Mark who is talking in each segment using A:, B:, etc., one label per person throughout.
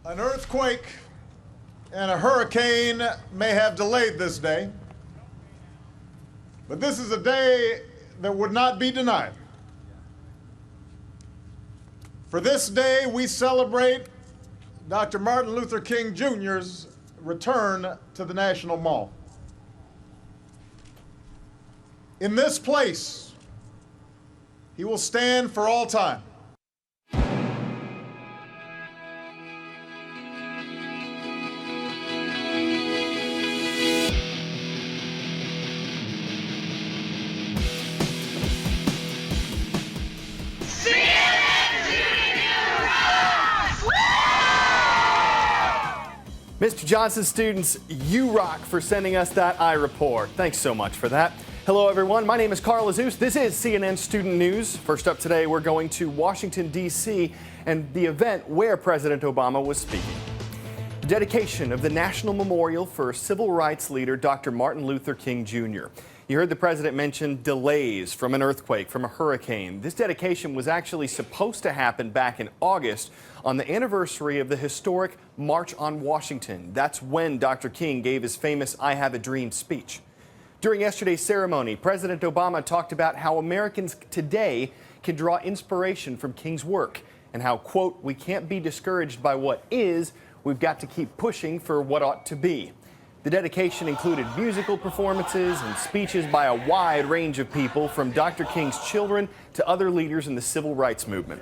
A: An earthquake and a hurricane may have delayed this day, but this is a day that would not be denied. For this day, we celebrate Dr. Martin Luther King Jr.'s return to the National Mall. In this place, he will stand for all time.
B: Mr. Johnson students, you rock for sending us that iReport. Thanks so much for that. Hello, everyone. My name is Carl Azus. This is CNN Student News. First up today, we're going to Washington, D.C. and the event where President Obama was speaking. The dedication of the National Memorial for Civil Rights leader Dr. Martin Luther King Jr. You heard the president mention delays from an earthquake, from a hurricane. This dedication was actually supposed to happen back in August on the anniversary of the historic March on Washington. That's when Dr. King gave his famous I Have a Dream speech. During yesterday's ceremony, President Obama talked about how Americans today can draw inspiration from King's work and how, quote, we can't be discouraged by what is, we've got to keep pushing for what ought to be. The dedication included musical performances and speeches by a wide range of people, from Dr. King's children to other leaders in the civil rights movement.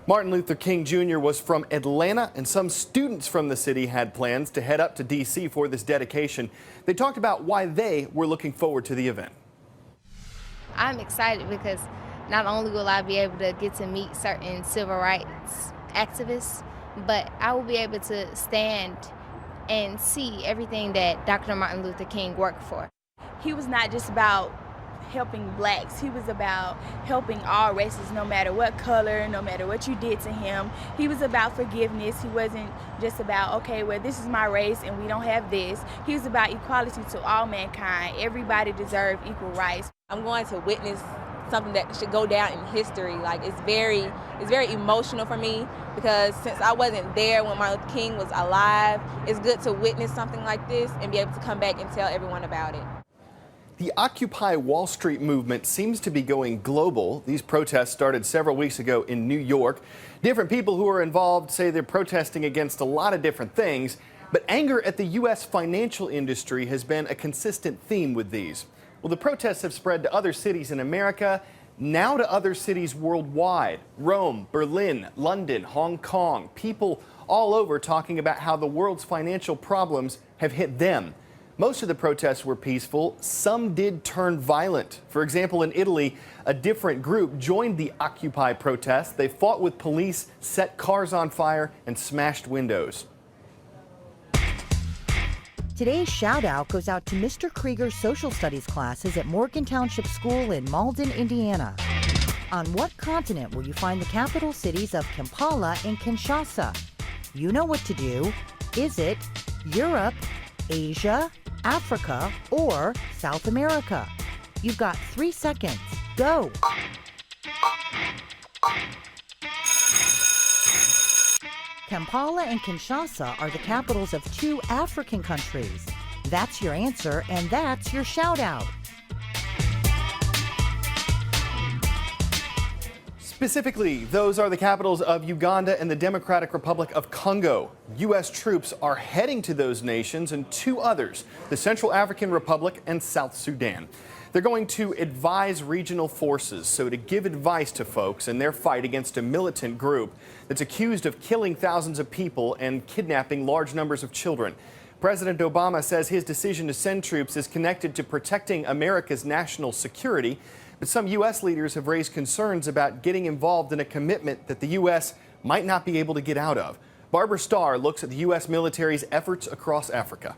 B: Martin Luther King Jr. was from Atlanta, and some students from the city had plans to head up to D.C. for this dedication. They talked about why they were looking forward to the event.
C: I'm excited because not only will I be able to get to meet certain civil rights activists, but I will be able to stand and see everything that Dr. Martin Luther King worked for.
D: He was not just about helping blacks. He was about helping all races, no matter what color, no matter what you did to him. He was about forgiveness. He wasn't just about, okay, well, this is my race and we don't have this. He was about equality to all mankind. Everybody deserved equal rights.
E: I'm going to witness something that should go down in history. Like, it's very emotional for me, because since I wasn't there when Martin Luther King was alive, it's good to witness something like this and be able to come back and tell everyone about it.
B: The Occupy Wall Street movement seems to be going global. These protests started several weeks ago in New York. Different people who are involved say they're protesting against a lot of different things, but anger at the U.S. financial industry has been a consistent theme with these. Well, the protests have spread to other cities in America, now to other cities worldwide. Rome, Berlin, London, Hong Kong. People all over talking about how the world's financial problems have hit them. Most of the protests were peaceful. Some did turn violent. For example, in Italy, a different group joined the Occupy protests. They fought with police, set cars on fire, and smashed windows.
F: Today's shout-out goes out to Mr. Krieger's social studies classes at Morgan Township School in Malden, Indiana. On what continent will you find the capital cities of Kampala and Kinshasa? You know what to do. Is it Europe, Asia, Africa, or South America? You've got 3 seconds. Go! Kampala and Kinshasa are the capitals of 2 African countries. That's your answer, and that's your shout-out.
B: Specifically, those are the capitals of Uganda and the Democratic Republic of Congo. U.S. troops are heading to those nations and 2 others, the Central African Republic and South Sudan. They're going to advise regional forces, so to give advice to folks in their fight against a militant group that's accused of killing thousands of people and kidnapping large numbers of children. President Obama says his decision to send troops is connected to protecting America's national security, but some U.S. leaders have raised concerns about getting involved in a commitment that the U.S. might not be able to get out of. Barbara Starr looks at the U.S. military's efforts across Africa.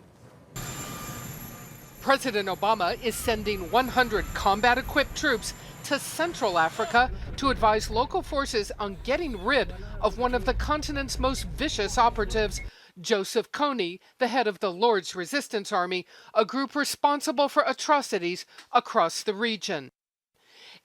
G: President Obama is sending 100 combat-equipped troops to Central Africa to advise local forces on getting rid of one of the continent's most vicious operatives, Joseph Kony, the head of the Lord's Resistance Army, a group responsible for atrocities across the region.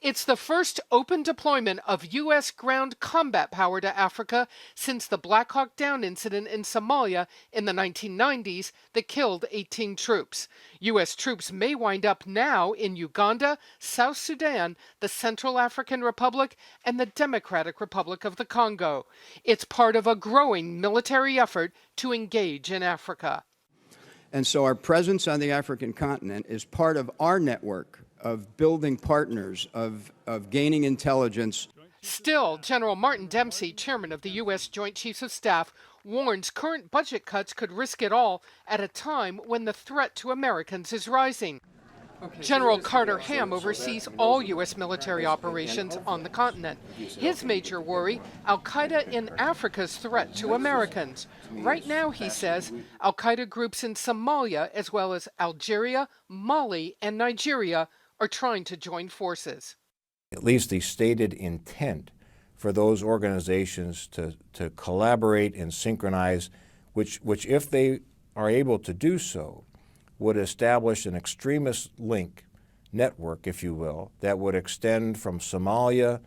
G: It's the first open deployment of U.S. ground combat power to Africa since the Black Hawk Down incident in Somalia in the 1990s that killed 18 troops. U.S. troops may wind up now in Uganda, South Sudan, the Central African Republic, and the Democratic Republic of the Congo. It's part of a growing military effort to engage in Africa.
H: And so our presence on the African continent is part of our network of building partners, of gaining intelligence.
G: Still, General Martin Dempsey, chairman of the U.S. Joint Chiefs of Staff, warns current budget cuts could risk it all at a time when the threat to Americans is rising. General Carter Ham oversees all U.S. military operations on the continent. His major worry, al-Qaeda in Africa's threat to Americans. Right now, he says, al-Qaeda groups in Somalia, as well as Algeria, Mali, and Nigeria, are trying to join forces.
I: At least the stated intent for those organizations to collaborate and synchronize, which if they are able to do so, would establish an extremist link network, if you will, that would extend from Somalia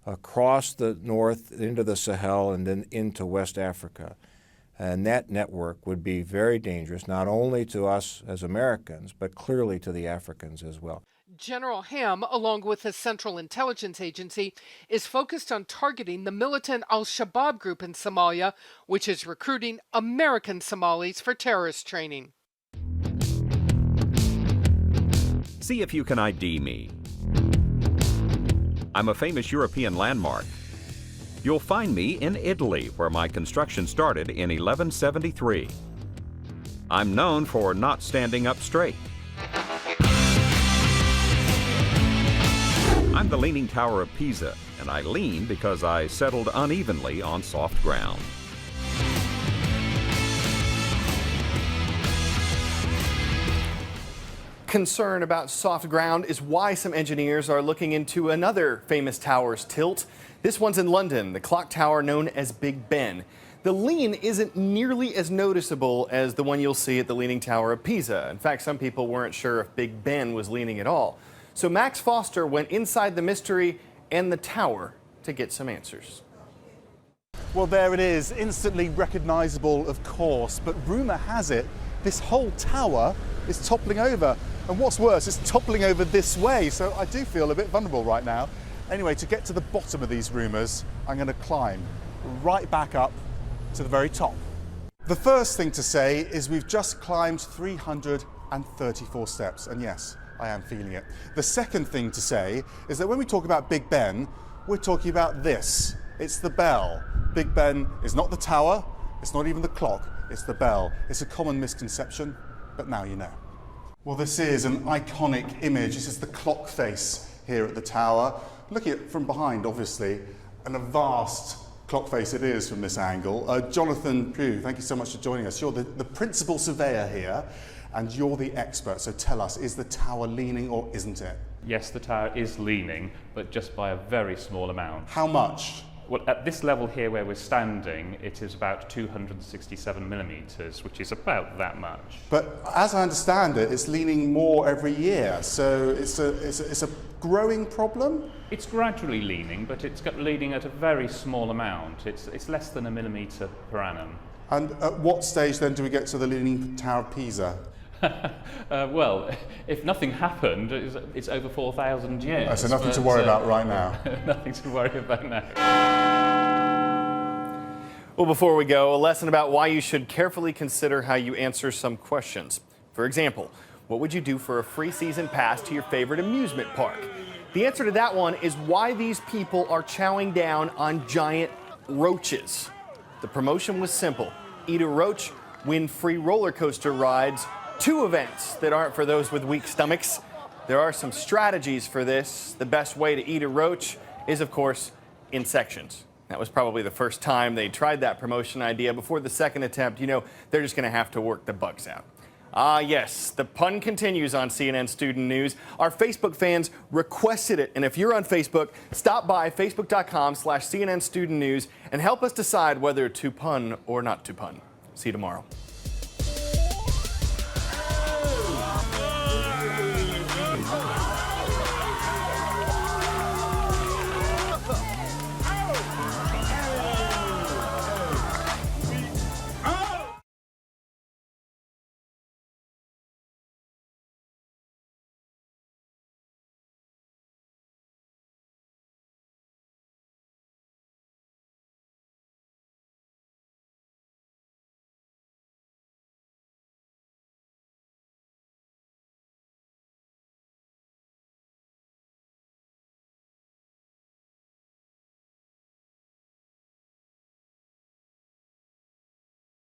I: across the north into the Sahel and then into West Africa. And that network would be very dangerous, not only to us as Americans, but clearly to the Africans as well.
G: General Ham, along with the Central Intelligence Agency, is focused on targeting the militant al-Shabaab group in Somalia, which is recruiting American Somalis for terrorist training.
J: See if you can ID me. I'm a famous European landmark. You'll find me in Italy, where my construction started in 1173. I'm known for not standing up straight. I'm the Leaning Tower of Pisa, and I lean because I settled unevenly on soft ground.
B: Concern about soft ground is why some engineers are looking into another famous tower's tilt. This one's in London, the clock tower known as Big Ben. The lean isn't nearly as noticeable as the one you'll see at the Leaning Tower of Pisa. In fact, some people weren't sure if Big Ben was leaning at all. So Max Foster went inside the mystery and the tower to get some answers.
K: Well, there it is, instantly recognizable, of course, but rumor has it this whole tower is toppling over. And what's worse, it's toppling over this way, so I do feel a bit vulnerable right now. Anyway, to get to the bottom of these rumors, I'm going to climb right back up to the very top. The first thing to say is we've just climbed 334 steps, and yes, I am feeling it. The second thing to say is that when we talk about Big Ben, we're talking about this. It's the bell. Big Ben is not the tower, it's not even the clock, it's the bell. It's a common misconception, but now you know. Well, this is an iconic image. This is the clock face here at the tower. Looking at it from behind, obviously, and a vast clock face it is from this angle. Jonathan Pugh, thank you so much for joining us. You're the principal surveyor here, and you're the expert. So tell us, is the tower leaning or isn't it?
L: Yes, the tower is leaning, but just by a very small amount.
K: How much?
L: Well, at this level here where we're standing, it is about 267 millimetres, which is about that much.
K: But as I understand it, it's leaning more every year, so it's a growing problem?
L: It's gradually leaning, but it's leaning at a very small amount. It's less than a millimetre per annum.
K: And at what stage then do we get to the Leaning Tower of Pisa?
L: Well, if nothing happened, it's over 4,000 years.
K: So nothing to worry about right now.
L: Nothing to worry about now.
B: Well, before we go, a lesson about why you should carefully consider how you answer some questions. For example, what would you do for a free season pass to your favorite amusement park? The answer to that one is why these people are chowing down on giant roaches. The promotion was simple. Eat a roach, win free roller coaster rides. 2 events that aren't for those with weak stomachs. There are some strategies for this. The best way to eat a roach is, of course, in sections. That was probably the first time they tried that promotion idea. Before the second attempt, you know, they're just going to have to work the bugs out. Ah, yes, the pun continues on CNN Student News. Our Facebook fans requested it. And if you're on Facebook, stop by facebook.com/CNN Student News and help us decide whether to pun or not to pun. See you tomorrow.